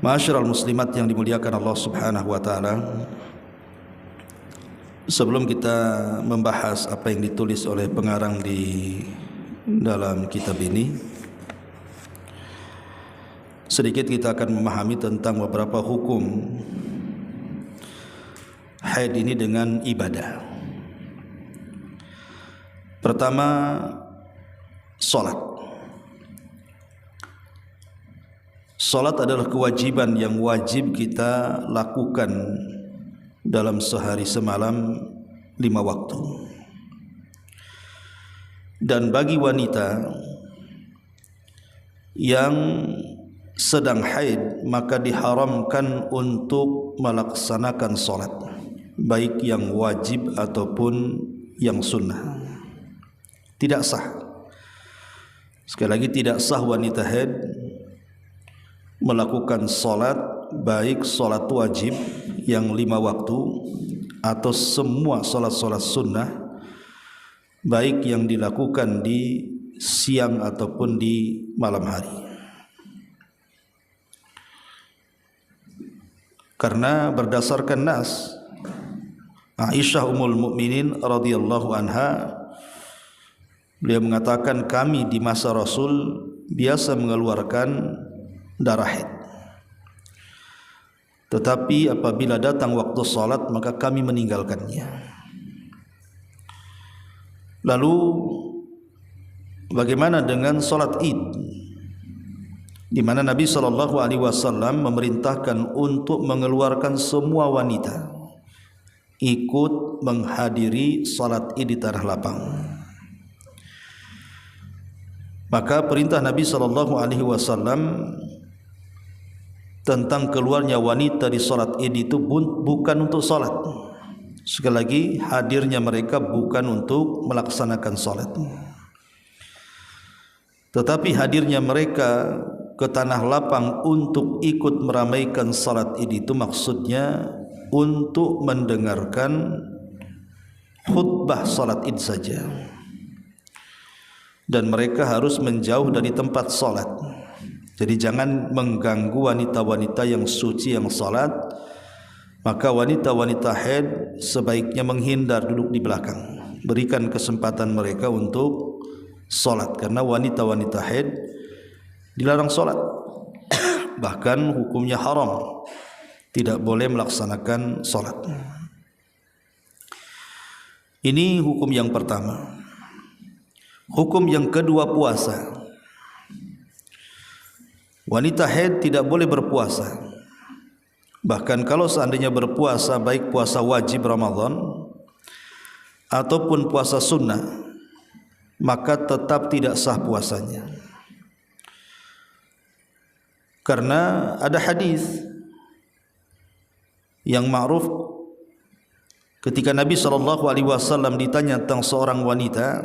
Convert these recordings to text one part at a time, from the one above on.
Ma'asyiral muslimat yang dimuliakan Allah Subhanahu wa taala. Sebelum kita membahas apa yang ditulis oleh pengarang di dalam kitab ini, sedikit kita akan memahami tentang beberapa hukum haid ini dengan ibadah. Pertama, salat. Salat adalah kewajiban yang wajib kita lakukan dalam sehari semalam 5 waktu. Dan bagi wanita yang sedang haid, maka diharamkan untuk melaksanakan salat, baik yang wajib ataupun yang sunnah. Tidak sah. Sekali lagi, tidak sah wanita haid melakukan salat, baik salat wajib yang 5 waktu atau semua salat-salat sunnah, baik yang dilakukan di siang ataupun di malam hari. Karena berdasarkan nas, Aisyah Ummul Mukminin radhiyallahu anha, beliau mengatakan, kami di masa Rasul biasa mengeluarkan darah haid, tetapi apabila datang waktu salat maka kami meninggalkannya. Lalu bagaimana dengan salat Id, di mana Nabi SAW memerintahkan untuk mengeluarkan semua wanita ikut menghadiri salat Id di tanah lapang. Maka perintah Nabi SAW tentang keluarnya wanita di salat Id itu bukan untuk salat. Sekali lagi, hadirnya mereka bukan untuk melaksanakan salat, tetapi hadirnya mereka ke tanah lapang untuk ikut meramaikan salat Id itu maksudnya untuk mendengarkan khutbah salat Id saja. Dan mereka harus menjauh dari tempat salat. Jadi jangan mengganggu wanita-wanita yang suci yang salat. Maka wanita-wanita haid sebaiknya menghindar, duduk di belakang. Berikan kesempatan mereka untuk salat, karena wanita-wanita haid dilarang salat. Bahkan hukumnya haram, tidak boleh melaksanakan salat. Ini hukum yang pertama. Hukum yang kedua, puasa. Wanita haid tidak boleh berpuasa. Bahkan kalau seandainya berpuasa, baik puasa wajib Ramadan ataupun puasa sunnah, maka tetap tidak sah puasanya. Karena ada hadis yang ma'ruf ketika Nabi SAW ditanya tentang seorang wanita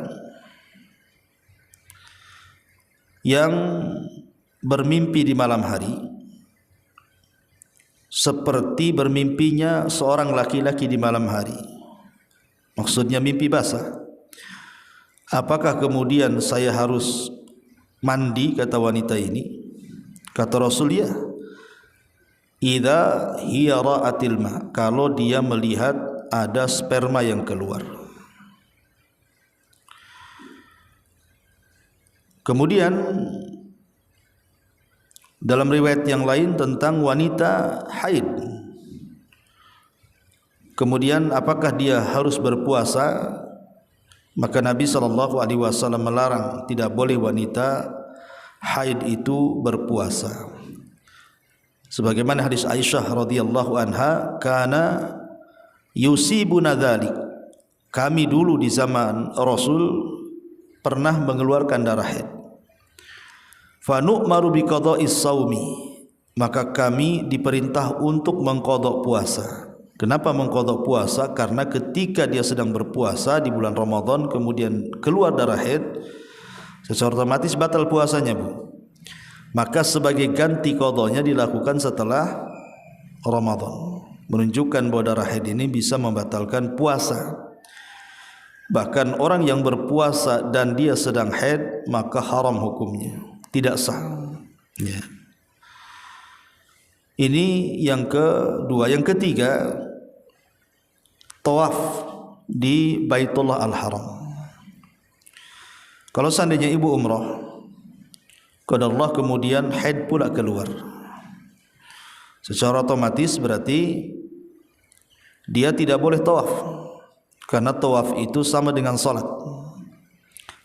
yang bermimpi di malam hari, seperti bermimpinya seorang laki-laki di malam hari. Maksudnya mimpi basah. Apakah kemudian saya harus mandi, kata wanita ini? Kata Rasul, ya, idza hiya ra'atil ma, kalau dia melihat ada sperma yang keluar. Kemudian dalam riwayat yang lain tentang wanita haid, kemudian apakah dia harus berpuasa? Maka Nabi SAW melarang, tidak boleh wanita haid itu berpuasa. Sebagaimana hadis Aisyah radhiyallahu anha, kana yusibuna dzalik, kami dulu di zaman Rasul pernah mengeluarkan darah haid. Fa nu'maru bi qada'is shaumi, maka kami diperintah untuk mengqadha puasa. Kenapa mengqadha puasa? Karena ketika dia sedang berpuasa di bulan Ramadan kemudian keluar darah haid, secara otomatis batal puasanya, Bu. Maka sebagai ganti qadhanya dilakukan setelah Ramadan, menunjukkan bahwa darah haid ini bisa membatalkan puasa. Bahkan orang yang berpuasa dan dia sedang haid, maka haram hukumnya, tidak sah. Ya. Ini yang kedua. Yang ketiga, tawaf di Baitullah Al-Haram. Kalau seandainya ibu umrah, qadarullah kemudian haid pula keluar, secara otomatis berarti dia tidak boleh tawaf, karena tawaf itu sama dengan salat.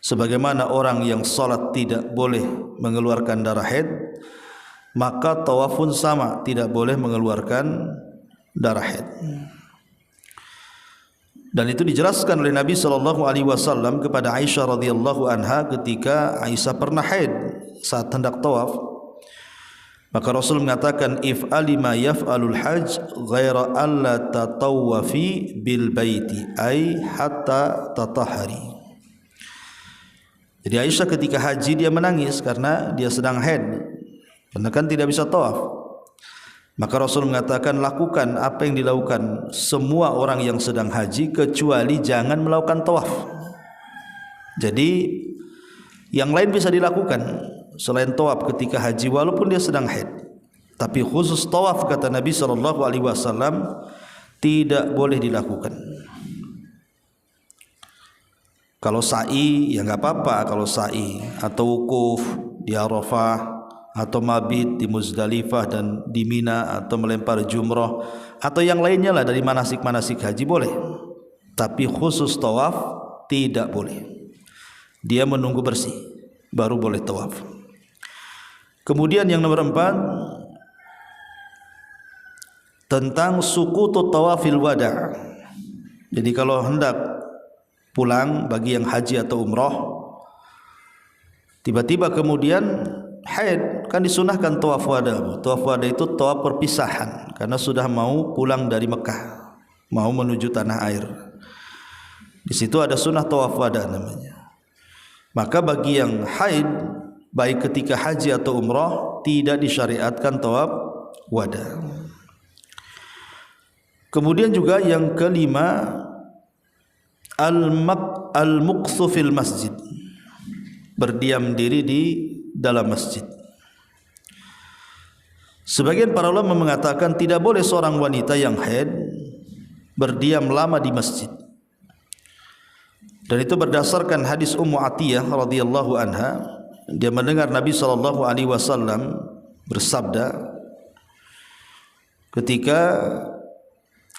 Sebagaimana orang yang salat tidak boleh mengeluarkan darah haid, maka tawaf pun sama, tidak boleh mengeluarkan darah haid. Dan itu dijelaskan oleh Nabi SAW kepada Aisyah radhiyallahu anha ketika Aisyah pernah haid saat hendak tawaf. Maka Rasul mengatakan, if'ali ma yaf'alul hajj ghaira alla tatawafi bil baiti ay hatta tatahari. Jadi Aisyah ketika haji dia menangis karena dia sedang haid, karena kan tidak bisa tawaf. Maka Rasul mengatakan, lakukan apa yang dilakukan semua orang yang sedang haji, kecuali jangan melakukan tawaf. Jadi yang lain bisa dilakukan selain tawaf ketika haji walaupun dia sedang haid, tapi khusus tawaf kata Nabi SAW tidak boleh dilakukan. Kalau sa'i ya nggak apa-apa, kalau sa'i atau wukuf di Arafah atau mabit di Muzdalifah dan di Mina, atau melempar jumrah atau yang lainnya lah dari manasik-manasik haji boleh, tapi khusus tawaf tidak boleh. Dia menunggu bersih baru boleh tawaf. Kemudian yang nomor 4 tentang sukutu tawafil wada'. Jadi kalau hendak pulang bagi yang haji atau umrah, tiba-tiba kemudian haid, kan disunahkan tawaf wada'. Tawaf wada' itu tawaf perpisahan, karena sudah mau pulang dari Mekah, mau menuju tanah air. Di situ ada sunnah tawaf wada' namanya. Maka bagi yang haid baik ketika haji atau umrah tidak disyariatkan tawaf wada'. Kemudian juga yang kelima, al-muqthu fil masjid, berdiam diri di dalam masjid. Sebagian para ulama mengatakan tidak boleh seorang wanita yang haid berdiam lama di masjid. Dan itu berdasarkan hadis Ummu Atiyah radhiyallahu anha. Dia mendengar Nabi SAW bersabda ketika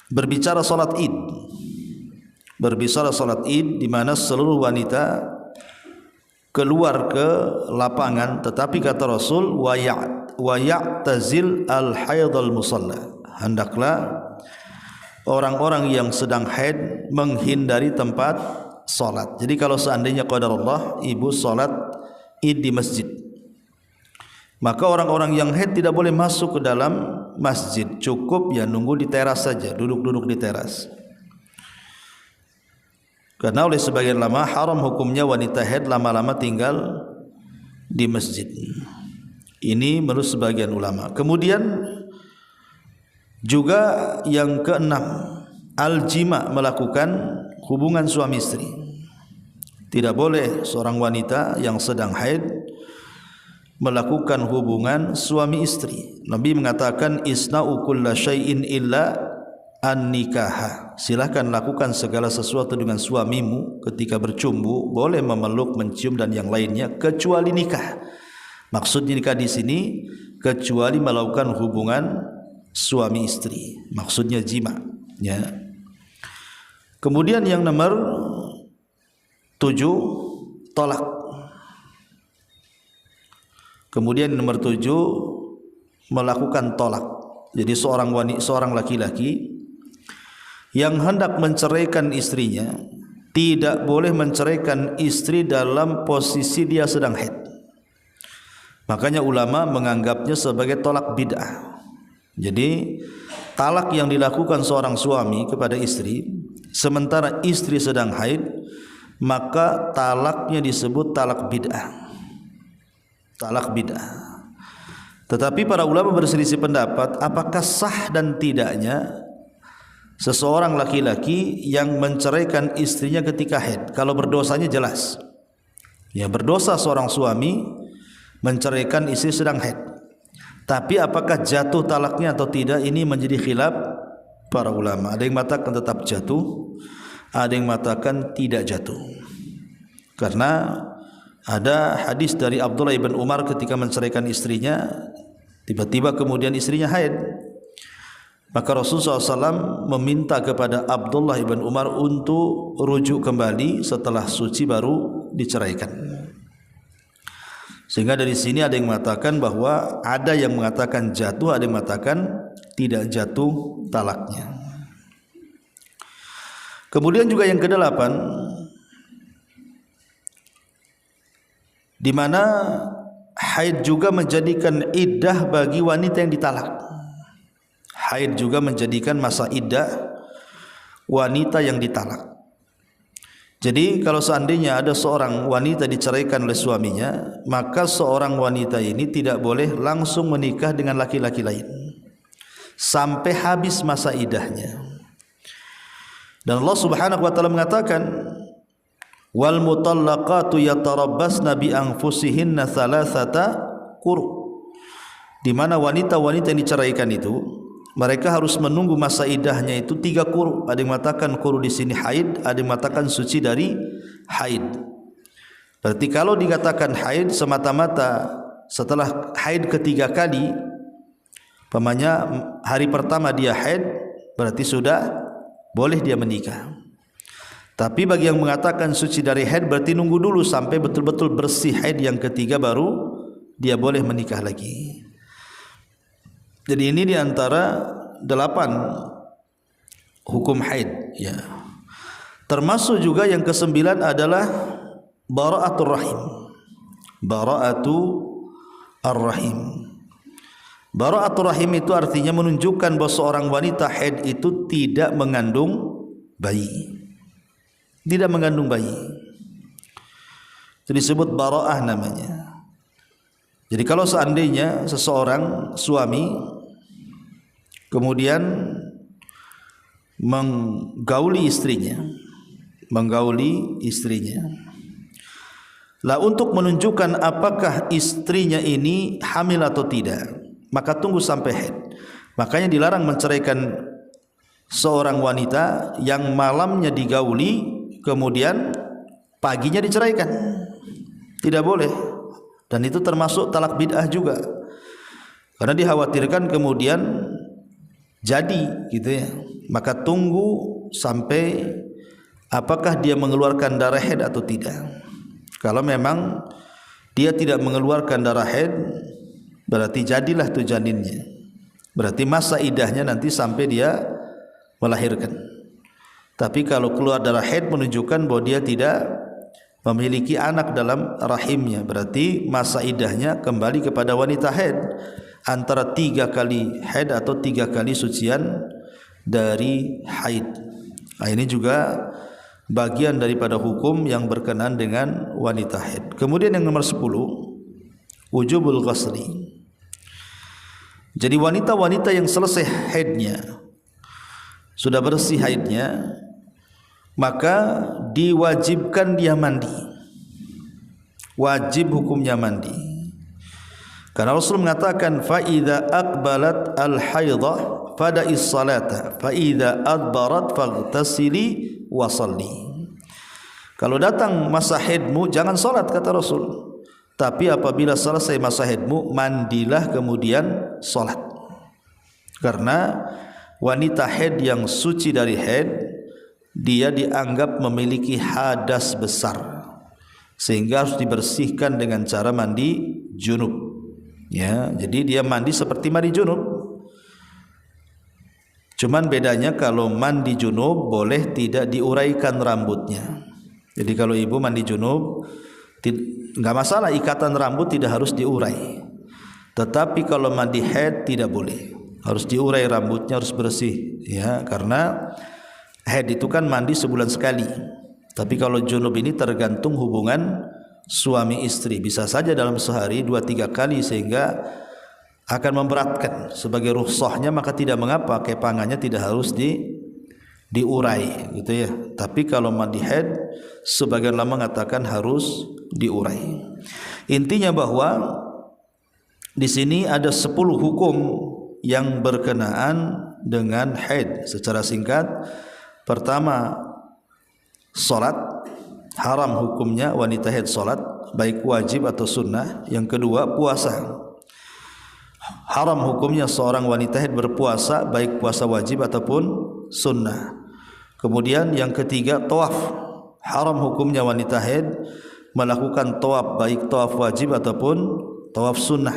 berbicara salat Id. Berbicara salat Id di mana seluruh wanita keluar ke lapangan, tetapi kata Rasul wa ya'tazil al-haidhal musalla, hendaklah orang-orang yang sedang haid menghindari tempat salat. Jadi kalau seandainya qadarullah ibu salat Id di masjid, maka orang-orang yang haid tidak boleh masuk ke dalam masjid, cukup ya nunggu di teras saja, duduk-duduk di teras. Karena oleh sebagian ulama haram hukumnya wanita haid lama-lama tinggal di masjid. Ini menurut sebagian ulama. Kemudian juga yang keenam, al-jima, melakukan hubungan suami istri. Tidak boleh seorang wanita yang sedang haid melakukan hubungan suami istri. Nabi mengatakan, isna'u kulla syai'in illa an-nikaha. Silakan lakukan segala sesuatu dengan suamimu ketika bercumbu, boleh memeluk, mencium dan yang lainnya, kecuali nikah. Maksudnya nikah di sini kecuali melakukan hubungan suami istri. Maksudnya jima, ya. Kemudian yang nomor 7, tolak. Kemudian nomor 7, melakukan tolak. Jadi seorang laki-laki yang hendak menceraikan istrinya tidak boleh menceraikan istri dalam posisi dia sedang haid. Makanya ulama menganggapnya sebagai tolak bid'ah. Jadi talak yang dilakukan seorang suami kepada istri sementara istri sedang haid, maka talaknya disebut talak bid'ah. Talak bid'ah. Tetapi para ulama berselisih pendapat apakah sah dan tidaknya seseorang laki-laki yang menceraikan istrinya ketika haid. Kalau berdosanya jelas, ya berdosa seorang suami menceraikan istri sedang haid. Tapi apakah jatuh talaknya atau tidak, ini menjadi khilaf para ulama. Ada yang mengatakan tetap jatuh, ada yang mengatakan tidak jatuh. Karena ada hadis dari Abdullah ibn Umar ketika menceraikan istrinya, tiba-tiba kemudian istrinya haid. Maka Rasulullah SAW meminta kepada Abdullah ibn Umar untuk rujuk kembali setelah suci baru diceraikan. Sehingga dari sini ada yang mengatakan bahwa ada yang mengatakan jatuh, ada yang mengatakan tidak jatuh talaknya. Kemudian juga yang kedelapan, di mana haid juga menjadikan iddah bagi wanita yang ditalak. Haid juga menjadikan masa iddah wanita yang ditalak. Jadi kalau seandainya ada seorang wanita diceraikan oleh suaminya, maka seorang wanita ini tidak boleh langsung menikah dengan laki-laki lain sampai habis masa iddahnya. Dan Allah Subhanahu wa taala mengatakan, wal mutallaqatu yatarabbasna bi anfusihinna thalathata quru, di mana wanita-wanita yang diceraikan itu mereka harus menunggu masa iddahnya itu 3 quru. Ada yang mengatakan quru di sini haid, ada yang mengatakan suci dari haid. Berarti kalau dikatakan haid semata-mata setelah haid ketiga kali, pamannya hari pertama dia haid, berarti sudah boleh dia menikah. Tapi bagi yang mengatakan suci dari haid, berarti nunggu dulu sampai betul-betul bersih haid yang ketiga baru dia boleh menikah lagi. Jadi ini diantara 8 hukum haid, ya. Termasuk juga yang ke-9 adalah bara'atul rahim. Bara'atul rahim. Bara'atul rahim itu artinya menunjukkan bahwa seorang wanita haid itu tidak mengandung bayi. Tidak mengandung bayi. Itu disebut bara'ah namanya. Jadi kalau seandainya seseorang suami kemudian menggauli istrinya, lah untuk menunjukkan apakah istrinya ini hamil atau tidak, maka tunggu sampai haid. Makanya dilarang menceraikan seorang wanita yang malamnya digauli kemudian paginya diceraikan. Tidak boleh. Dan itu termasuk talak bid'ah juga. Karena dikhawatirkan kemudian jadi gitu ya. Maka tunggu sampai apakah dia mengeluarkan darah haid atau tidak. Kalau memang dia tidak mengeluarkan darah haid, berarti jadilah tu janinnya. Berarti masa iddahnya nanti sampai dia melahirkan. Tapi kalau keluar darah haid menunjukkan bahwa dia tidak memiliki anak dalam rahimnya, berarti masa iddahnya kembali kepada wanita haid, antara 3 kali haid atau 3 kali sucian dari haid. Nah, ini juga bagian daripada hukum yang berkenaan dengan wanita haid. Kemudian yang nomor 10, wujubul ghusli. Jadi wanita-wanita yang selesai haidnya, sudah bersih haidnya, maka diwajibkan dia mandi. Wajib hukumnya mandi. Karena Rasul mengatakan fa idza aqbalat al-haidhah fada'is salata fa idza adbarat faghtasili wa shalli. Kalau datang masa haidmu jangan salat, kata Rasul. Tapi apabila selesai masa haidmu, mandilah kemudian salat. Karena wanita haid yang suci dari haid, dia dianggap memiliki hadas besar, sehingga harus dibersihkan dengan cara mandi junub. Ya, jadi dia mandi seperti mandi junub. Cuman bedanya kalau mandi junub boleh tidak diuraikan rambutnya. Jadi kalau ibu mandi junub enggak masalah, ikatan rambut tidak harus diurai. Tetapi kalau mandi haid tidak boleh. Harus diurai rambutnya, harus bersih, ya, karena haid itu kan mandi sebulan sekali. Tapi kalau junub ini tergantung hubungan suami istri, bisa saja dalam sehari 2-3 kali, sehingga akan memberatkan. Sebagai rukhsahnya maka tidak mengapa, kepangannya tidak harus diurai gitu ya. Tapi kalau mandi haid sebagian ulama mengatakan harus diurai. Intinya bahwa Di sini ada 10 hukum yang berkenaan dengan haid. Secara singkat, pertama, salat haram hukumnya wanita haid salat, baik wajib atau sunnah. Yang kedua, puasa haram hukumnya seorang wanita haid berpuasa, baik puasa wajib ataupun sunnah. Kemudian yang ketiga, tawaf haram hukumnya wanita haid melakukan tawaf, baik tawaf wajib ataupun tawaf sunnah.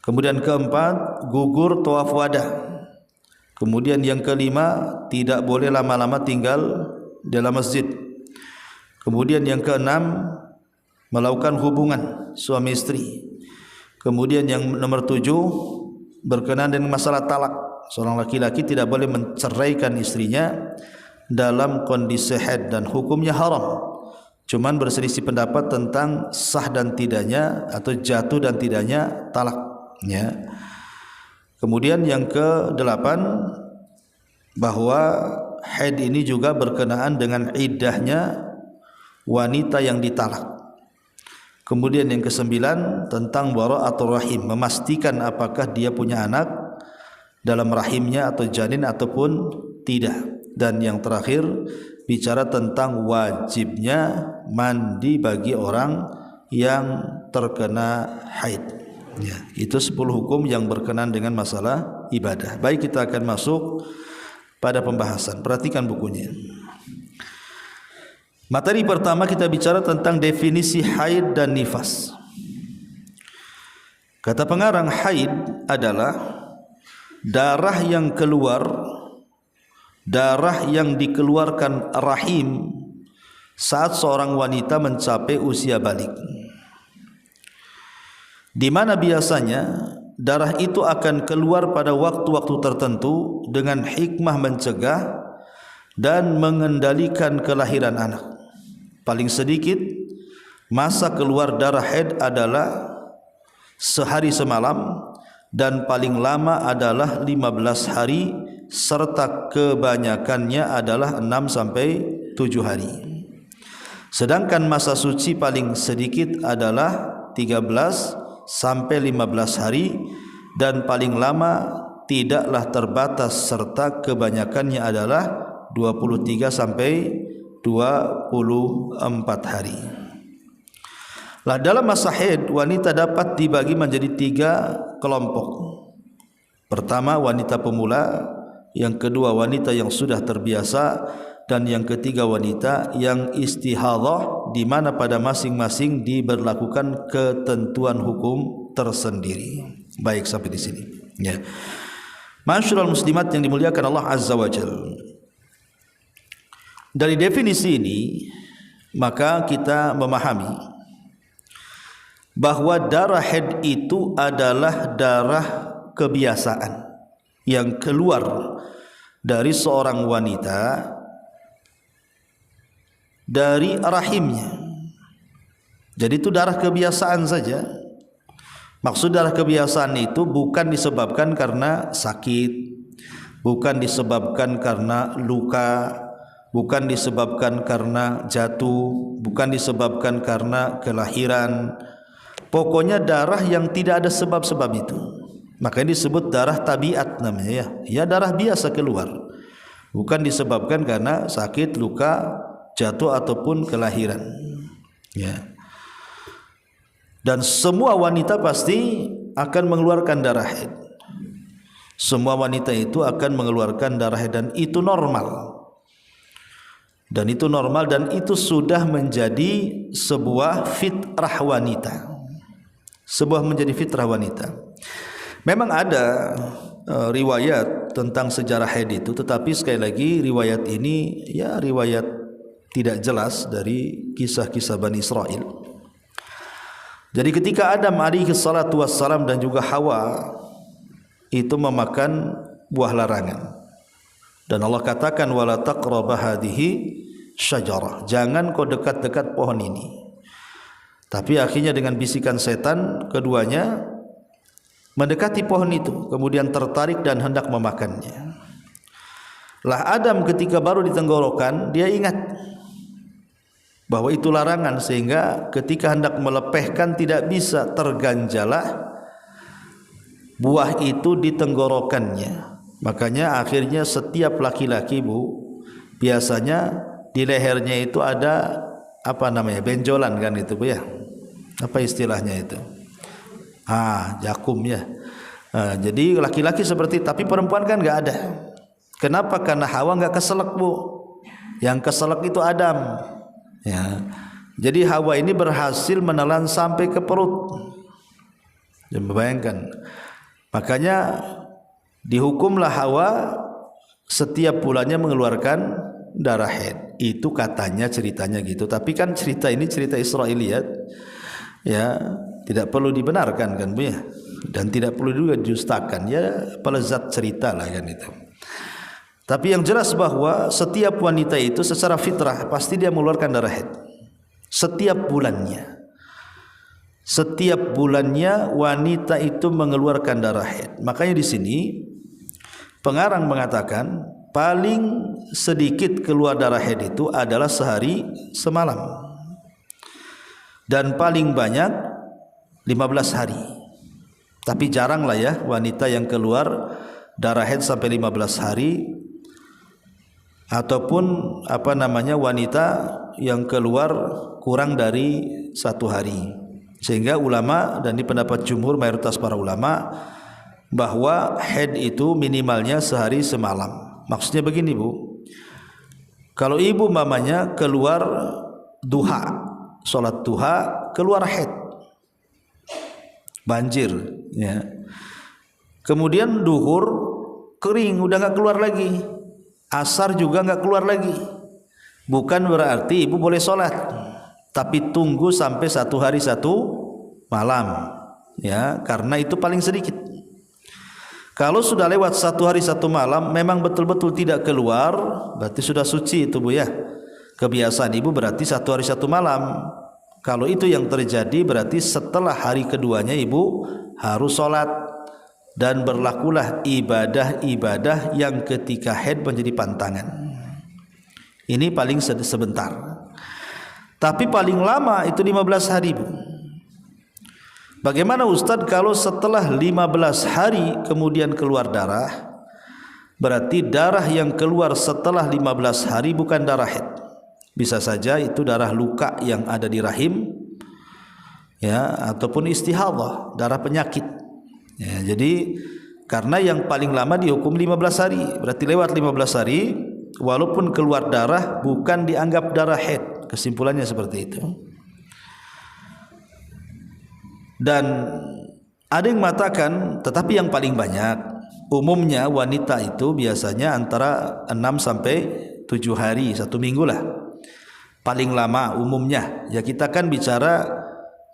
Kemudian keempat, gugur tawaf wada. Kemudian yang kelima, tidak boleh lama-lama tinggal dalam masjid. Kemudian yang keenam, melakukan hubungan suami istri. Kemudian yang nomor 7, berkenaan dengan masalah talak. Seorang laki-laki tidak boleh menceraikan istrinya dalam kondisi haid dan hukumnya haram. Cuman berselisih pendapat tentang sah dan tidaknya atau jatuh dan tidaknya talak. Kemudian yang ke-8, bahwa haid ini juga berkenaan dengan iddahnya wanita yang ditalak. Kemudian yang ke-9, tentang bara'atul rahim, memastikan apakah dia punya anak dalam rahimnya atau janin ataupun tidak. Dan yang terakhir, bicara tentang wajibnya mandi bagi orang yang terkena haid. Itu 10 hukum yang berkenaan dengan masalah ibadah. Baik, kita akan masuk pada pembahasan. Perhatikan bukunya. Materi pertama kita bicara tentang definisi haid dan nifas. Kata pengarang, haid adalah darah yang keluar, darah yang dikeluarkan rahim saat seorang wanita mencapai usia balik, di mana biasanya darah itu akan keluar pada waktu-waktu tertentu dengan hikmah mencegah dan mengendalikan kelahiran anak. Paling sedikit masa keluar darah haid adalah sehari semalam, dan paling lama adalah 15 hari, serta kebanyakannya adalah 6 sampai 7 hari. Sedangkan masa suci paling sedikit adalah 13 sampai 15 hari, dan paling lama tidaklah terbatas, serta kebanyakannya adalah 23 sampai 24 hari. Lah, dalam masa haid wanita dapat dibagi menjadi 3 kelompok. Pertama, wanita pemula, yang kedua wanita yang sudah terbiasa, dan yang ketiga wanita yang istihadhah, di mana pada masing-masing diberlakukan ketentuan hukum tersendiri. Baik, sampai di sini. Ya. Masyarul muslimat yang dimuliakan Allah Azza wa Jalla. Dari definisi ini, maka kita memahami bahwa darah haid itu adalah darah kebiasaan yang keluar dari seorang wanita dari rahimnya. Jadi itu darah kebiasaan saja. Maksud darah kebiasaan itu bukan disebabkan karena sakit, bukan disebabkan karena luka, bukan disebabkan karena jatuh, bukan disebabkan karena kelahiran. Pokoknya darah yang tidak ada sebab-sebab itu. Makanya disebut darah tabiat namanya, ya. Ya, darah biasa keluar. Bukan disebabkan karena sakit, luka, jatuh ataupun kelahiran. Ya. Dan semua wanita pasti akan mengeluarkan darah haid. Semua wanita itu akan mengeluarkan darah haid, dan itu normal. Dan itu normal, dan itu sudah menjadi sebuah fitrah wanita. Sebuah menjadi fitrah wanita. Memang ada riwayat tentang sejarah haid itu, tetapi sekali lagi riwayat ini ya riwayat tidak jelas dari kisah-kisah Bani Israel. Jadi ketika Adam alaihi salatu wassalam dan juga Hawa itu memakan buah larangan, dan Allah katakan wala taqraba hadhihi syajarah, jangan kau dekat-dekat pohon ini. Tapi akhirnya dengan bisikan setan keduanya mendekati pohon itu, kemudian tertarik dan hendak memakannya. Lah Adam ketika baru di tenggorokan, dia ingat bahwa itu larangan, sehingga ketika hendak melepehkan tidak bisa, terganjalah buah itu di tenggorokannya. Makanya akhirnya setiap laki-laki Bu, biasanya di lehernya itu ada apa namanya, benjolan kan itu Bu ya, apa istilahnya itu, jakum ya. Jadi laki-laki seperti, tapi perempuan kan nggak ada. Kenapa? Karena Hawa nggak keselak Bu, yang keselak itu Adam ya. Jadi Hawa ini berhasil menelan sampai ke perut. Jangan bayangkan. Makanya dihukumlah Hawa setiap bulannya mengeluarkan darah haid. Itu katanya ceritanya gitu. Tapi kan cerita ini cerita Israiliyat ya, tidak perlu dibenarkan kan Bu ya. Dan tidak perlu juga didustakan ya, pelezat cerita lah kan itu. Tapi yang jelas bahwa setiap wanita itu secara fitrah pasti dia mengeluarkan darah haid. Setiap bulannya wanita itu mengeluarkan darah haid. Makanya di sini pengarang mengatakan paling sedikit keluar darah haid itu adalah sehari semalam, dan paling banyak 15 hari. Tapi jarang lah ya wanita yang keluar darah haid sampai 15 hari, ataupun wanita yang keluar kurang dari 1 hari. Sehingga ulama, dan di pendapat jumhur mayoritas para ulama, bahwa haid itu minimalnya sehari semalam. Maksudnya begini Bu, kalau ibu mamanya keluar duha, sholat duha, keluar haid, banjir ya. Kemudian duhur kering, udah nggak keluar lagi, asar juga nggak keluar lagi, bukan berarti ibu boleh sholat, tapi tunggu sampai 1 hari 1 malam ya, karena itu paling sedikit. Kalau sudah lewat 1 hari 1 malam memang betul-betul tidak keluar, berarti sudah suci itu Bu ya. Kebiasaan ibu berarti 1 hari 1 malam. Kalau itu yang terjadi berarti setelah hari keduanya ibu harus sholat, dan berlakulah ibadah-ibadah yang ketika haid menjadi pantangan. Ini paling sebentar. Tapi paling lama itu 15 hari Bu. Bagaimana Ustadz kalau setelah 15 hari kemudian keluar darah? Berarti darah yang keluar setelah 15 hari bukan darah haid. Bisa saja itu darah luka yang ada di rahim ya, ataupun istihadhah, darah penyakit ya. Jadi karena yang paling lama dihukum 15 hari, berarti lewat 15 hari walaupun keluar darah bukan dianggap darah haid. Kesimpulannya seperti itu. Dan ada yang mengatakan tetapi yang paling banyak umumnya wanita itu biasanya antara 6 sampai 7 hari, 1 minggu lah paling lama umumnya ya. Kita kan bicara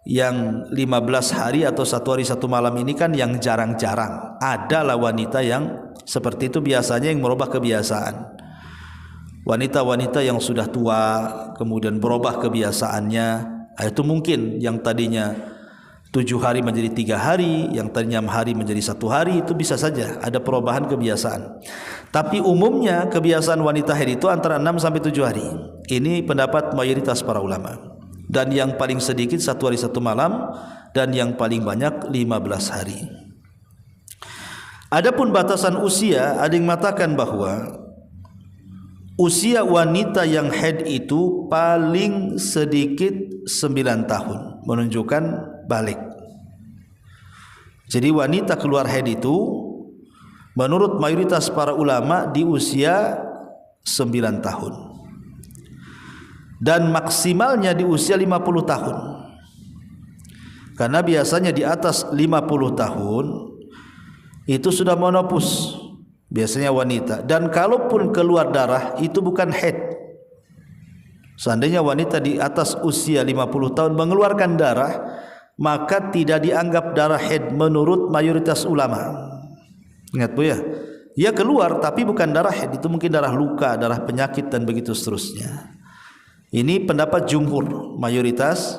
yang 15 hari atau 1 hari 1 malam ini kan yang jarang-jarang. Adalah wanita yang seperti itu, biasanya yang merubah kebiasaan. Wanita-wanita yang sudah tua kemudian berubah kebiasaannya, itu mungkin yang tadinya 7 hari menjadi 3 hari, yang tadinya 6 hari menjadi 1 hari, itu bisa saja ada perubahan kebiasaan. Tapi umumnya kebiasaan wanita haid itu antara 6 sampai 7 hari. Ini pendapat mayoritas para ulama. Dan yang paling sedikit 1 hari 1 malam, dan yang paling banyak 15 hari. Adapun batasan usia, ada yang mengatakan bahwa usia wanita yang haid itu paling sedikit 9 tahun, menunjukkan balik. Jadi wanita keluar haid itu menurut mayoritas para ulama di usia 9 tahun. Dan maksimalnya di usia 50 tahun. Karena biasanya di atas 50 tahun itu sudah menopause biasanya wanita, dan kalaupun keluar darah itu bukan haid. Seandainya wanita di atas usia 50 tahun mengeluarkan darah, maka tidak dianggap darah haid menurut mayoritas ulama. Ingat Bu ya, ia keluar tapi bukan darah haid, itu mungkin darah luka, darah penyakit dan begitu seterusnya. Ini pendapat jumhur, mayoritas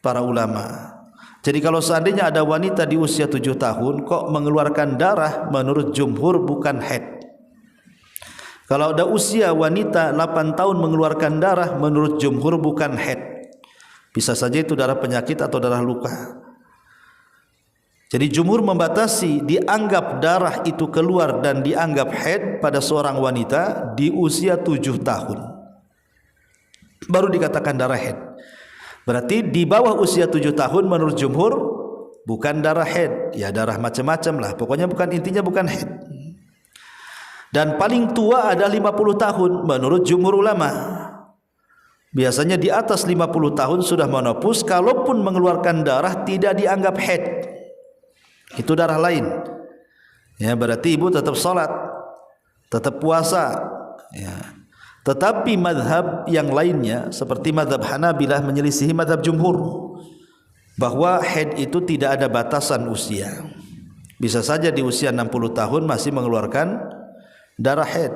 para ulama. Jadi kalau seandainya ada wanita di usia 7 tahun kok mengeluarkan darah, menurut jumhur bukan haid. Kalau ada usia wanita 8 tahun mengeluarkan darah, menurut jumhur bukan haid. Bisa saja itu darah penyakit atau darah luka. Jadi jumhur membatasi dianggap darah itu keluar dan dianggap haid pada seorang wanita di usia 7 tahun. Baru dikatakan darah haid. Berarti di bawah usia 7 tahun menurut jumhur bukan darah haid. Ya darah macam-macam lah. Pokoknya intinya bukan haid. Dan paling tua ada 50 tahun menurut jumhur ulama. Biasanya di atas 50 tahun sudah menopause, kalaupun mengeluarkan darah tidak dianggap haid. Itu darah lain. Ya, berarti ibu tetap salat, tetap puasa, ya. Tetapi mazhab yang lainnya seperti mazhab Hanabilah menyelisihi mazhab jumhur bahwa haid itu tidak ada batasan usia. Bisa saja di usia 60 tahun masih mengeluarkan darah haid.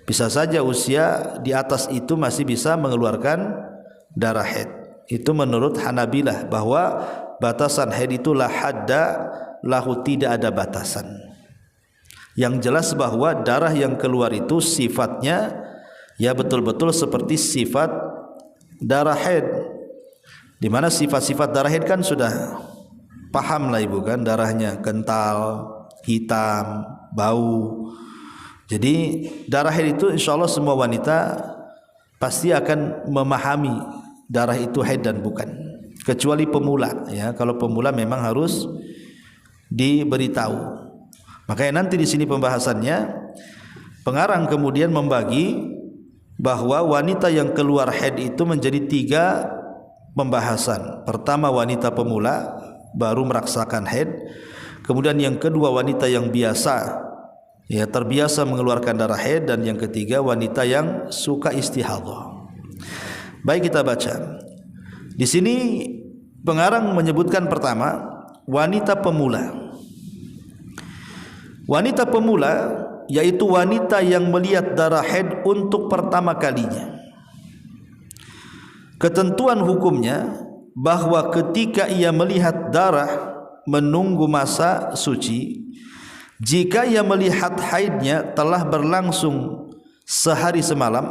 Bisa saja usia di atas itu masih bisa mengeluarkan darah haid. Itu menurut Hanabilah bahwa batasan haid itu la hadda lahu, tidak ada batasan. Yang jelas bahwa darah yang keluar itu sifatnya ya betul-betul seperti sifat darah haid. Di mana sifat-sifat darah haid kan sudah paham lah ibu kan, darahnya kental, hitam, bau. Jadi darah haid itu insya Allah semua wanita pasti akan memahami darah itu haid dan bukan, kecuali pemula ya. Kalau pemula memang harus diberitahu. Makanya nanti di sini pembahasannya pengarang kemudian membagi bahwa wanita yang keluar haid itu menjadi 3 pembahasan. Pertama wanita pemula baru merasakan haid, kemudian yang kedua wanita yang biasa ya terbiasa mengeluarkan darah haid, dan yang ketiga wanita yang suka istihadhah. Baik, kita baca. Di sini pengarang menyebutkan pertama wanita pemula. Wanita pemula yaitu wanita yang melihat darah haid untuk pertama kalinya. Ketentuan hukumnya bahwa ketika ia melihat darah menunggu masa suci, jika ia melihat haidnya telah berlangsung sehari semalam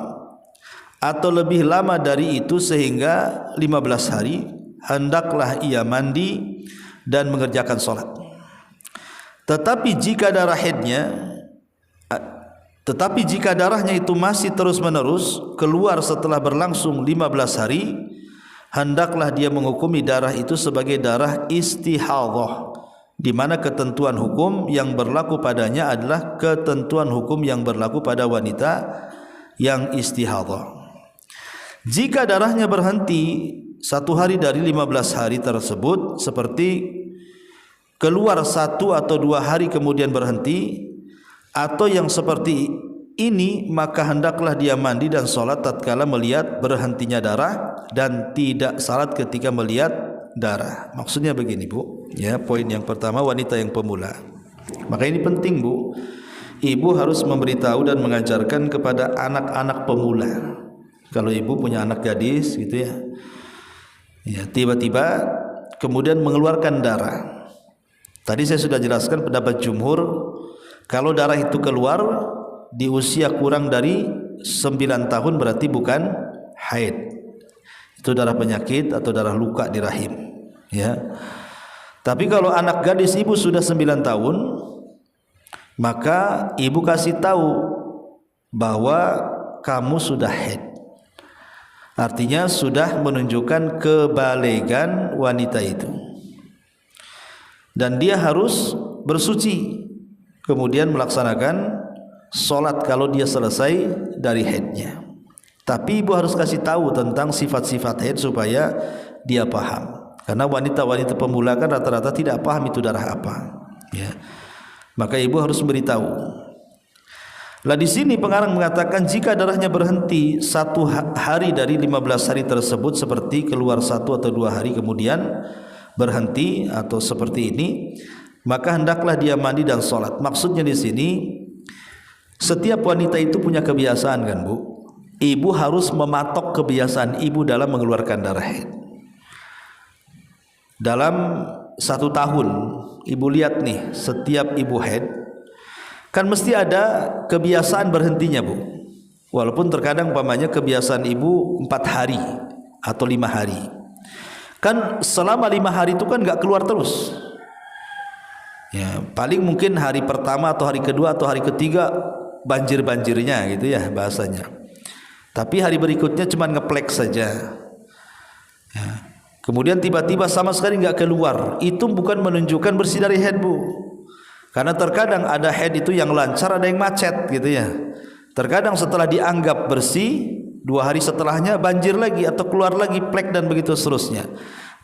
atau lebih lama dari itu sehingga 15 hari, hendaklah ia mandi dan mengerjakan sholat. Tetapi jika darahnya itu masih terus-menerus keluar setelah berlangsung 15 hari, hendaklah dia menghukumi darah itu sebagai darah istihadhah, di mana ketentuan hukum yang berlaku padanya adalah ketentuan hukum yang berlaku pada wanita yang istihadhah. Jika darahnya berhenti 1 hari dari 15 hari tersebut, seperti keluar 1 atau 2 hari kemudian berhenti, atau yang seperti ini, maka hendaklah dia mandi dan sholat tatkala melihat berhentinya darah, dan tidak salat ketika melihat darah. Maksudnya begini bu, ya, poin yang pertama wanita yang pemula. Maka ini penting bu, ibu harus memberitahu dan mengajarkan kepada anak-anak pemula. Kalau ibu punya anak gadis gitu ya, ya tiba-tiba kemudian mengeluarkan darah. Tadi saya sudah jelaskan pendapat jumhur, kalau darah itu keluar di usia kurang dari 9 tahun berarti bukan haid. Itu darah penyakit atau darah luka di rahim, ya. Tapi kalau anak gadis ibu sudah 9 tahun, maka ibu kasih tahu bahwa kamu sudah haid. Artinya sudah menunjukkan kebalegan wanita itu. Dan dia harus bersuci, kemudian melaksanakan sholat kalau dia selesai dari haidnya. Tapi ibu harus kasih tahu tentang sifat-sifat haid supaya dia paham. Karena wanita-wanita pemula kan rata-rata tidak paham itu darah apa, ya. Maka ibu harus memberitahu. Lah di sini pengarang mengatakan jika darahnya berhenti 1 hari dari 15 hari tersebut, seperti keluar 1 atau 2 hari kemudian berhenti atau seperti ini, maka hendaklah dia mandi dan sholat. Maksudnya di sini setiap wanita itu punya kebiasaan kan bu. Ibu harus mematok kebiasaan ibu dalam mengeluarkan darah haid. Dalam 1 tahun ibu lihat nih, setiap ibu haid kan mesti ada kebiasaan berhentinya bu. Walaupun terkadang umpamanya kebiasaan ibu 4 hari atau 5 hari, kan selama 5 hari itu kan gak keluar terus. Ya, paling mungkin hari pertama atau hari kedua atau hari ketiga banjir-banjirnya gitu ya bahasanya. Tapi hari berikutnya cuma ngeplek saja. Ya. Kemudian tiba-tiba sama sekali nggak keluar. Itu bukan menunjukkan bersih dari haid, Bu. Karena terkadang ada haid itu yang lancar, ada yang macet gitu ya. Terkadang setelah dianggap bersih, 2 hari setelahnya banjir lagi atau keluar lagi plek dan begitu seterusnya.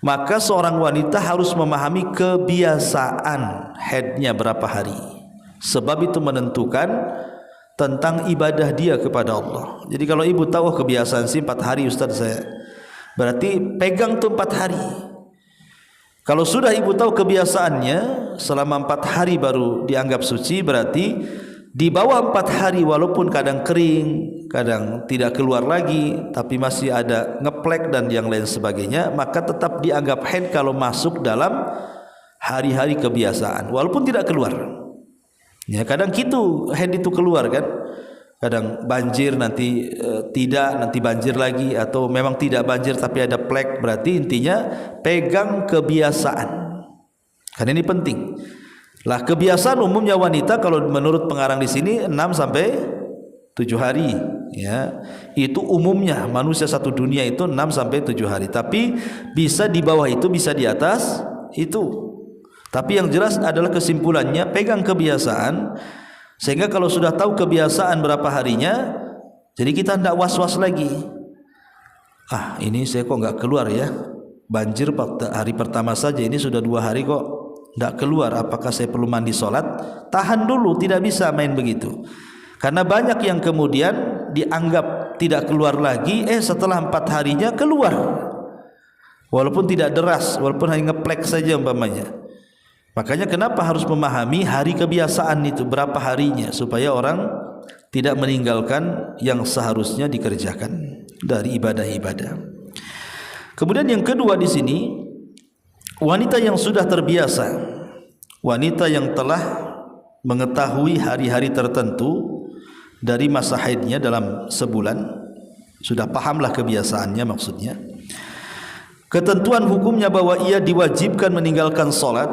Maka seorang wanita harus memahami kebiasaan haidnya berapa hari. Sebab itu menentukan tentang ibadah dia kepada Allah. Jadi kalau ibu tahu kebiasaan sih 4 hari Ustaz saya, berarti pegang tuh 4 hari. Kalau sudah ibu tahu kebiasaannya selama 4 hari baru dianggap suci, berarti di bawah 4 hari walaupun kadang kering, kadang tidak keluar lagi, tapi masih ada ngeplek dan yang lain sebagainya, maka tetap dianggap haid kalau masuk dalam hari-hari kebiasaan walaupun tidak keluar. Ya, kadang gitu haid itu keluar kan, kadang banjir nanti tidak, nanti banjir lagi, atau memang tidak banjir tapi ada plek. Berarti intinya pegang kebiasaan, karena ini penting. Lah kebiasaan umumnya wanita kalau menurut pengarang di sini 6 sampai 7 hari ya. Itu umumnya manusia satu dunia itu 6 sampai 7 hari. Tapi bisa di bawah itu, bisa di atas itu. Tapi yang jelas adalah kesimpulannya pegang kebiasaan, sehingga kalau sudah tahu kebiasaan berapa harinya, jadi kita tidak was-was lagi. Ah, ini saya kok nggak keluar ya. Banjir hari pertama saja, ini sudah 2 hari kok tidak keluar, apakah saya perlu mandi sholat? Tahan dulu, tidak bisa main begitu. Karena banyak yang kemudian dianggap tidak keluar lagi, setelah 4 harinya keluar, walaupun tidak deras, walaupun hanya ngeplek saja umpamanya. Makanya kenapa harus memahami hari kebiasaan itu berapa harinya, supaya orang tidak meninggalkan yang seharusnya dikerjakan dari ibadah-ibadah. Kemudian yang kedua di sini, wanita yang sudah terbiasa, wanita yang telah mengetahui hari-hari tertentu dari masa haidnya dalam sebulan, sudah pahamlah kebiasaannya maksudnya. Ketentuan hukumnya bahwa ia diwajibkan meninggalkan sholat,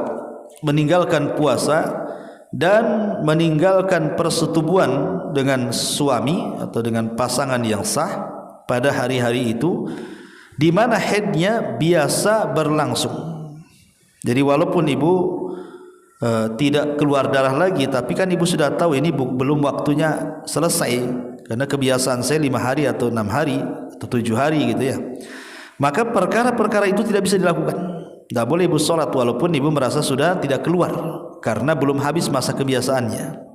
meninggalkan puasa, dan meninggalkan persetubuhan dengan suami atau dengan pasangan yang sah pada hari-hari itu di mana haidnya biasa berlangsung. Jadi walaupun ibu tidak keluar darah lagi, tapi kan ibu sudah tahu ini belum waktunya selesai, karena kebiasaan saya 5 hari atau 6 hari atau 7 hari gitu ya. Maka perkara-perkara itu tidak bisa dilakukan. Tidak boleh ibu sholat walaupun ibu merasa sudah tidak keluar, karena belum habis masa kebiasaannya.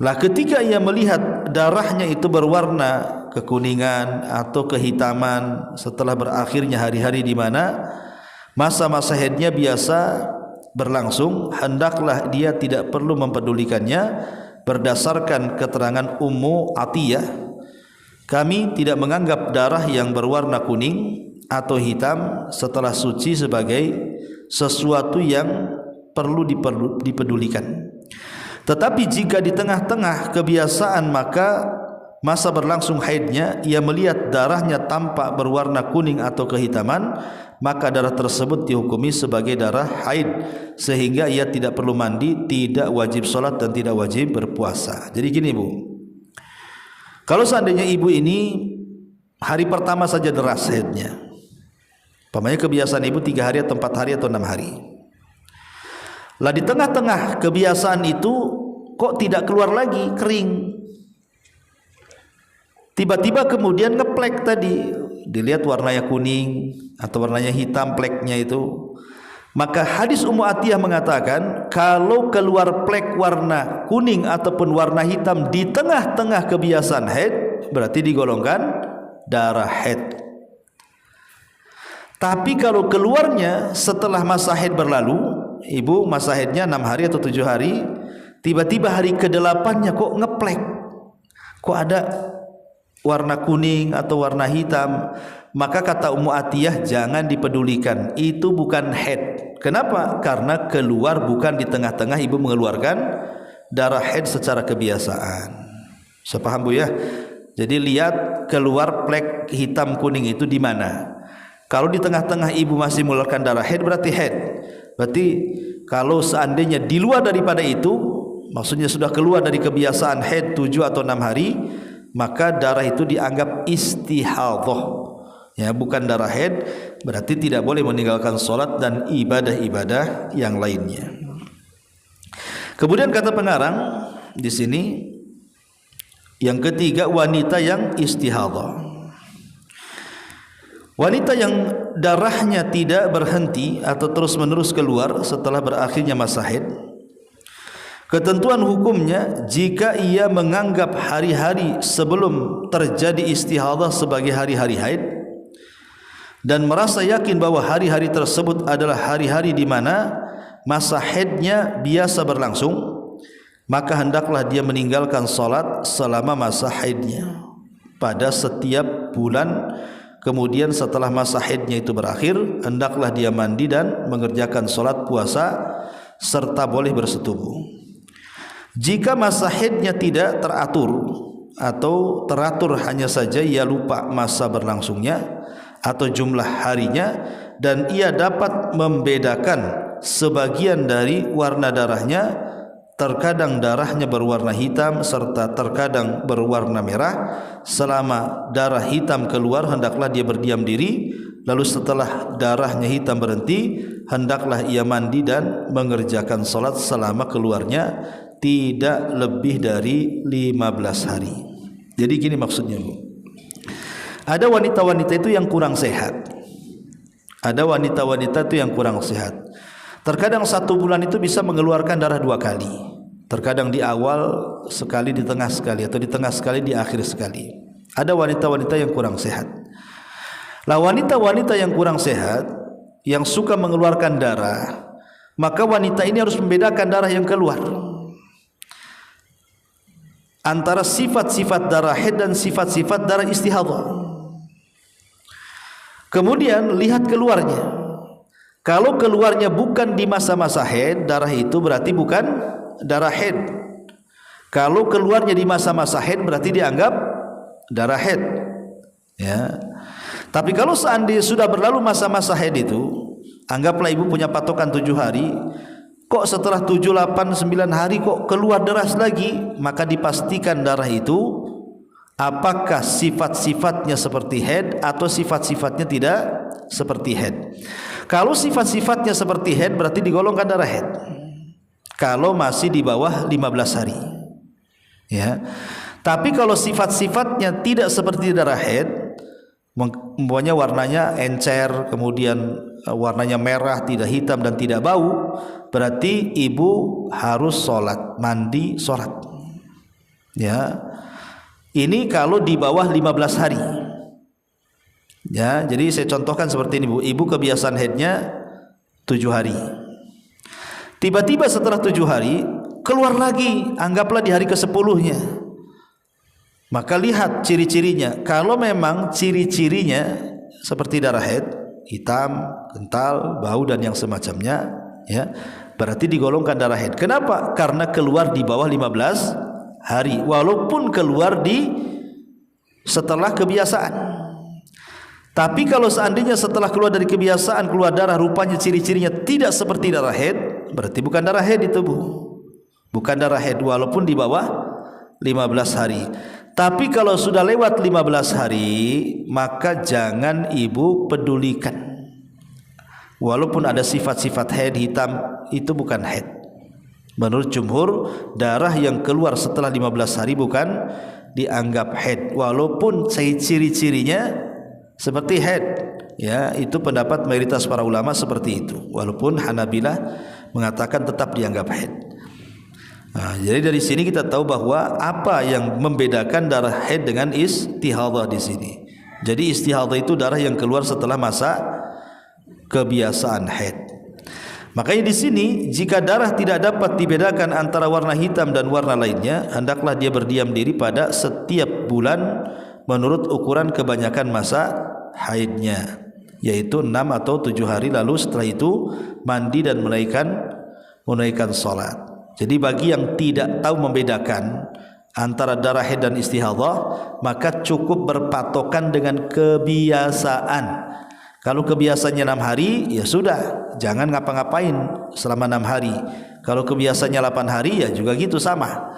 Lah ketika ia melihat darahnya itu berwarna kekuningan atau kehitaman setelah berakhirnya hari-hari di mana masa-masa haidnya biasa berlangsung, hendaklah dia tidak perlu mempedulikannya. Berdasarkan keterangan Ummu Atiyah, kami tidak menganggap darah yang berwarna kuning atau hitam setelah suci sebagai sesuatu yang perlu dipedulikan. Tetapi jika di tengah-tengah kebiasaan masa berlangsung haidnya ia melihat darahnya tampak berwarna kuning atau kehitaman, maka darah tersebut dihukumi sebagai darah haid, sehingga ia tidak perlu mandi, tidak wajib sholat, dan tidak wajib berpuasa. Jadi gini Bu, kalau seandainya ibu ini hari pertama saja deras haidnya, umpamanya kebiasaan ibu 3 hari atau 4 hari atau 6 hari, lah di tengah-tengah kebiasaan itu kok tidak keluar lagi, kering, tiba-tiba kemudian ngeplek tadi, dilihat warnanya kuning atau warnanya hitam pleknya itu, maka hadis Ummu Atiyah mengatakan kalau keluar plek warna kuning ataupun warna hitam di tengah-tengah kebiasaan haid, berarti digolongkan darah haid. Tapi kalau keluarnya setelah masa haid berlalu, ibu masa haidnya 6 hari atau 7 hari, tiba-tiba hari ke-8-nya kok ngeplek, kok ada warna kuning atau warna hitam, maka kata Ummu Atiyah jangan dipedulikan, itu bukan haid. Kenapa? Karena keluar bukan di tengah-tengah ibu mengeluarkan darah haid secara kebiasaan. Saya paham Bu ya? Jadi lihat keluar plek hitam kuning itu di mana. Kalau di tengah-tengah ibu masih mengeluarkan darah haid, berarti haid. Berarti kalau seandainya di luar daripada itu, maksudnya sudah keluar dari kebiasaan haid 7 atau 6 hari, maka darah itu dianggap istihadhah, ya, bukan darah haid. Berarti tidak boleh meninggalkan salat dan ibadah-ibadah yang lainnya. Kemudian kata pengarang di sini yang ketiga, wanita yang istihadhah. Wanita yang darahnya tidak berhenti atau terus-menerus keluar setelah berakhirnya masa haid, ketentuan hukumnya jika ia menganggap hari-hari sebelum terjadi istihadhah sebagai hari-hari haid dan merasa yakin bahwa hari-hari tersebut adalah hari-hari di mana masa haidnya biasa berlangsung, maka hendaklah dia meninggalkan salat selama masa haidnya pada setiap bulan. Kemudian setelah masa haidnya itu berakhir, hendaklah dia mandi dan mengerjakan salat, puasa, serta boleh bersetubuh. Jika masa haidnya tidak teratur atau teratur hanya saja ia lupa masa berlangsungnya atau jumlah harinya, dan ia dapat membedakan sebagian dari warna darahnya, terkadang darahnya berwarna hitam serta terkadang berwarna merah, selama darah hitam keluar hendaklah dia berdiam diri, lalu setelah darahnya hitam berhenti hendaklah ia mandi dan mengerjakan salat selama keluarnya tidak lebih dari 15 hari. Jadi gini maksudnya, Bu. Ada wanita-wanita itu yang kurang sehat. Ada wanita-wanita itu yang kurang sehat. Terkadang 1 bulan itu bisa mengeluarkan darah 2 kali. Terkadang di awal sekali, di tengah sekali, atau di tengah sekali, di akhir sekali. Ada wanita-wanita yang kurang sehat. Lah wanita-wanita yang kurang sehat, yang suka mengeluarkan darah, maka wanita ini harus membedakan darah yang keluar antara sifat-sifat darah haid dan sifat-sifat darah istihadhah. Kemudian lihat keluarnya. Kalau keluarnya bukan di masa-masa haid, darah itu berarti bukan darah haid. Kalau keluarnya di masa-masa haid berarti dianggap darah haid, ya. Tapi kalau seandainya sudah berlalu masa-masa haid itu, anggaplah ibu punya patokan 7 hari, kok setelah 7, 8, 9 hari kok keluar deras lagi, maka dipastikan darah itu apakah sifat-sifatnya seperti haid atau sifat-sifatnya tidak seperti haid. Kalau sifat-sifatnya seperti haid berarti digolongkan darah haid. Kalau masih di bawah 15 hari, ya. Tapi kalau sifat-sifatnya tidak seperti darah haid, umpamanya warnanya encer, kemudian warnanya merah, tidak hitam dan tidak bau, berarti ibu harus sholat, mandi, sholat, ya. Ini kalau di bawah 15 hari, ya. Jadi saya contohkan seperti ini, Bu. Ibu kebiasaan haidnya 7 hari. Tiba-tiba setelah 7 hari keluar lagi, anggaplah di hari ke-10-nya. Maka lihat ciri-cirinya. Kalau memang ciri-cirinya seperti darah haid, hitam, kental, bau dan yang semacamnya, ya, berarti digolongkan darah haid. Kenapa? Karena keluar di bawah 15 hari, walaupun keluar di setelah kebiasaan. Tapi kalau seandainya setelah keluar dari kebiasaan keluar darah, rupanya ciri-cirinya tidak seperti darah haid, berarti bukan darah haid itu, Bu. Bukan darah haid walaupun di bawah 15 hari. Tapi kalau sudah lewat 15 hari, maka jangan ibu pedulikan. Walaupun ada sifat-sifat haid hitam, itu bukan haid. Menurut jumhur, darah yang keluar setelah 15 hari bukan dianggap haid, walaupun ciri-cirinya seperti haid, ya. Itu pendapat mayoritas para ulama seperti itu, walaupun Hanabilah mengatakan tetap dianggap haid. Nah, jadi dari sini kita tahu bahwa apa yang membedakan darah haid dengan istihadhah di sini. Jadi istihadhah itu darah yang keluar setelah masa kebiasaan haid. Makanya di sini jika darah tidak dapat dibedakan antara warna hitam dan warna lainnya, hendaklah dia berdiam diri pada setiap bulan menurut ukuran kebanyakan masa haidnya, yaitu 6 atau 7 hari, lalu setelah itu mandi dan menunaikan salat. Jadi bagi yang tidak tahu membedakan antara darah haid dan istihadhah, maka cukup berpatokan dengan kebiasaan. Kalau kebiasaannya 6 hari, ya sudah, jangan ngapa-ngapain selama 6 hari. Kalau kebiasaannya 8 hari, ya juga gitu sama.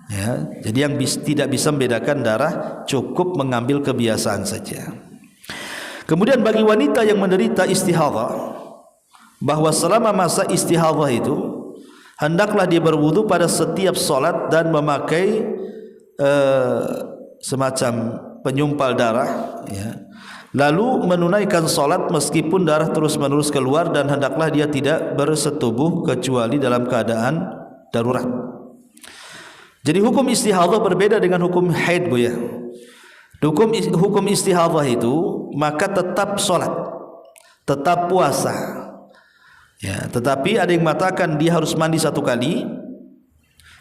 Ya, jadi yang tidak bisa membedakan darah cukup mengambil kebiasaan saja. Kemudian bagi wanita yang menderita istihadhah, bahwa selama masa istihadhah itu hendaklah dia berwudu pada setiap solat dan memakai semacam penyumpal darah, ya. Lalu menunaikan solat meskipun darah terus-menerus keluar, dan hendaklah dia tidak bersetubuh kecuali dalam keadaan darurat. Jadi hukum istihadhah berbeda dengan hukum haid, Bu ya. Hukum istihadhah itu maka tetap solat, tetap puasa, ya. Tetapi ada yang mengatakan dia harus mandi 1 kali,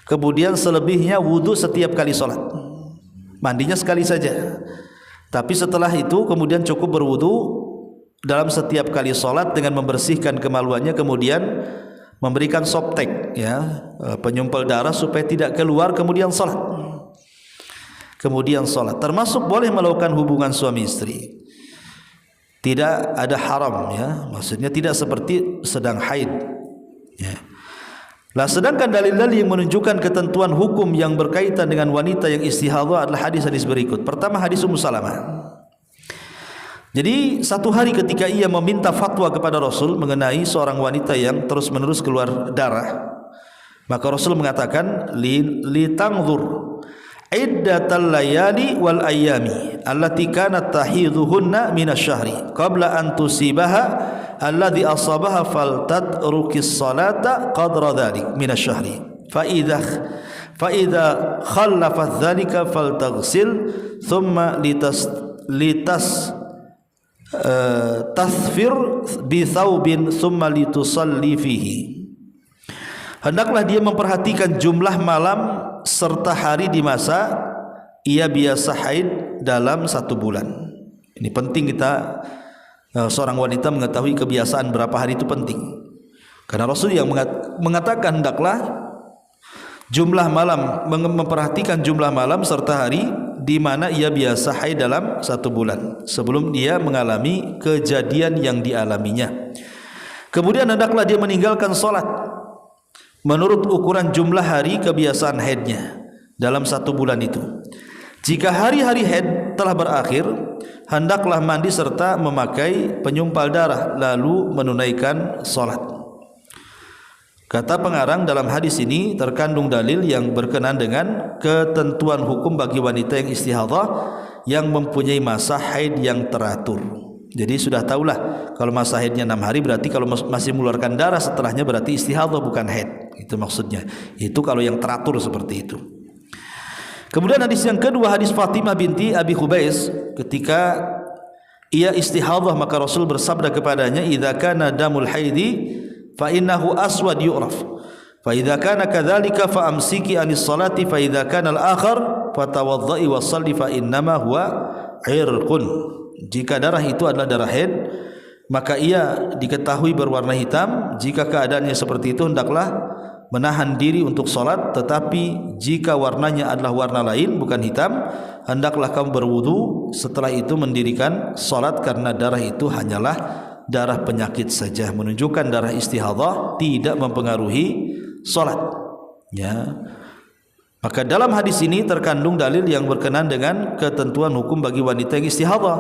kemudian selebihnya wudu setiap kali solat. Mandinya sekali saja. Tapi setelah itu kemudian cukup berwudu dalam setiap kali solat dengan membersihkan kemaluannya, kemudian memberikan soptek, ya, penyumpal darah supaya tidak keluar, kemudian solat. Termasuk boleh melakukan hubungan suami istri. Tidak ada haram, ya, maksudnya tidak seperti sedang haid, ya. Nah, sedangkan dalil-dalil yang menunjukkan ketentuan hukum yang berkaitan dengan wanita yang istihadhah adalah hadis-hadis berikut. Pertama, hadis Ummu Salamah. Jadi satu hari ketika ia meminta fatwa kepada Rasul mengenai seorang wanita yang terus-menerus keluar darah, maka Rasul mengatakan, li tangzur iddatal layali wal ayami allati kanat tahidhuhunna minasyahri qabla an tusibaha alladhi asabaha faltatrukis salata qadra dhalik minasyahri fa idza khallafat dhalika faltaghsil thumma tasfir bi thawbin thumma litusalli fihi. Hendaklah dia memperhatikan jumlah malam serta hari di masa ia biasa haid dalam 1 bulan. Ini penting, kita seorang wanita mengetahui kebiasaan berapa hari itu penting. Karena Rasul yang mengatakan hendaklah jumlah malam, memperhatikan jumlah malam serta hari di mana ia biasa haid dalam 1 bulan sebelum dia mengalami kejadian yang dialaminya. Kemudian hendaklah dia meninggalkan solat menurut ukuran jumlah hari kebiasaan haidnya dalam 1 bulan itu. Jika hari-hari haid telah berakhir, hendaklah mandi serta memakai penyumpal darah lalu menunaikan solat. Kata pengarang, dalam hadis ini terkandung dalil yang berkenaan dengan ketentuan hukum bagi wanita yang istihadhah yang mempunyai masa haid yang teratur. Jadi sudah tahulah kalau masa haidnya 6 hari, berarti kalau masih mengeluarkan darah setelahnya berarti istihadhah bukan haid. Itu maksudnya. Itu kalau yang teratur seperti itu. Kemudian hadis yang kedua, hadis Fatimah binti Abi Hubais, ketika ia istihadhah maka Rasul bersabda kepadanya, idza kana damul haidi fa innahu aswad yu'raf fa idza kana kadzalika fa amsiki anis salati fa idza kana al-akhar fatawaddai wa shalli fa innama huwa irqun. Jika darah itu adalah darah haid, maka ia diketahui berwarna hitam. Jika keadaannya seperti itu, hendaklah menahan diri untuk solat. Tetapi jika warnanya adalah warna lain bukan hitam, hendaklah kamu berwudu, setelah itu mendirikan solat, karena darah itu hanyalah darah penyakit saja. Menunjukkan darah istihadhah tidak mempengaruhi solat, ya. Maka dalam hadis ini terkandung dalil yang berkenaan dengan ketentuan hukum bagi wanita yang istihadhah.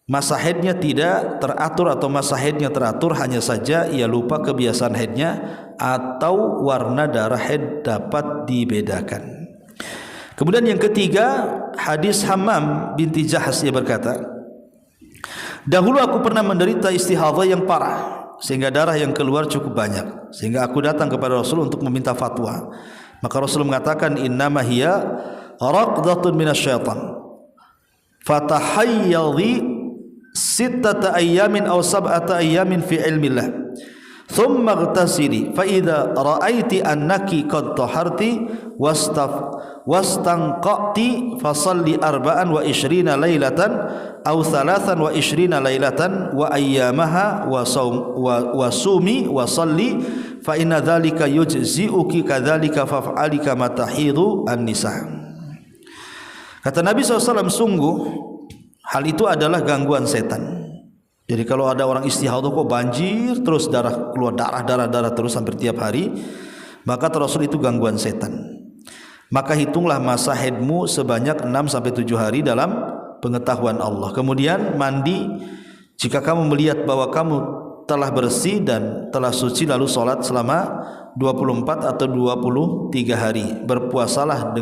Masa haidnya tidak teratur atau masa haidnya teratur, hanya saja ia lupa kebiasaan haidnya atau warna darah haid dapat dibedakan. Kemudian yang ketiga, hadis Hammam binti Jahas, ia berkata, dahulu aku pernah menderita istihadhah yang parah sehingga darah yang keluar cukup banyak, sehingga aku datang kepada Rasul untuk meminta fatwa. Maka Rasul mengatakan, innama hiya raqdatun minasyaitan fatahayyadhi sittata ayyamin aw sab'ata ayyamin fi ilmillah thumma ightasili fa idza ra'aiti annaki qad taharti wastanqati fasalli 24 lailatan aw 23 lailatan wa ayyamaha wa sumi wa salli fa inna dzalika yujzi'uki kadzalika faf'ali kama tahidu an-nisa. Kata Nabi SAW, sungguh hal itu adalah gangguan setan. Jadi kalau ada orang istihadah kok banjir terus keluar darah terus hampir tiap hari, maka Rasul itu gangguan setan. Maka hitunglah masa haidmu sebanyak 6 sampai 7 hari dalam pengetahuan Allah. Kemudian mandi jika kamu melihat bahwa kamu telah bersih dan telah suci, lalu salat selama 24 atau 23 hari. Berpuasalah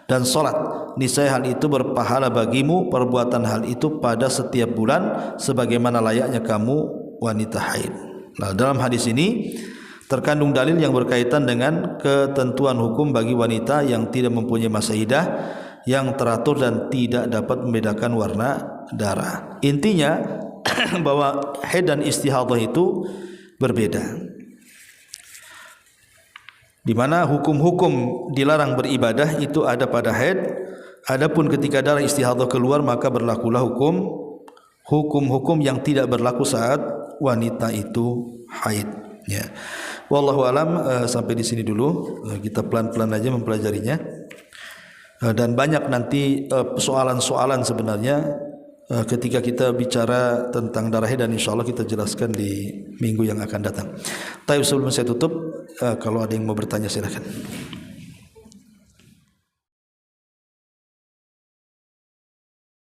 dan salat, niscaya hal itu berpahala bagimu perbuatan hal itu pada setiap bulan sebagaimana layaknya kamu wanita haid. Nah, dalam hadis ini terkandung dalil yang berkaitan dengan ketentuan hukum bagi wanita yang tidak mempunyai masa idah yang teratur dan tidak dapat membedakan warna darah. Intinya bahwa haid dan istihadah itu berbeda, di mana hukum-hukum dilarang beribadah itu ada pada haid. Adapun ketika darah istihadah keluar maka berlakulah hukum-hukum yang tidak berlaku saat wanita itu haid. Ya, wallahu alam. Sampai di sini dulu. Kita pelan-pelan aja mempelajarinya. Dan banyak nanti soalan-soalan sebenarnya ketika kita bicara tentang darah haid, dan insyaallah kita jelaskan di minggu yang akan datang. Tapi sebelum saya tutup, kalau ada yang mau bertanya silakan.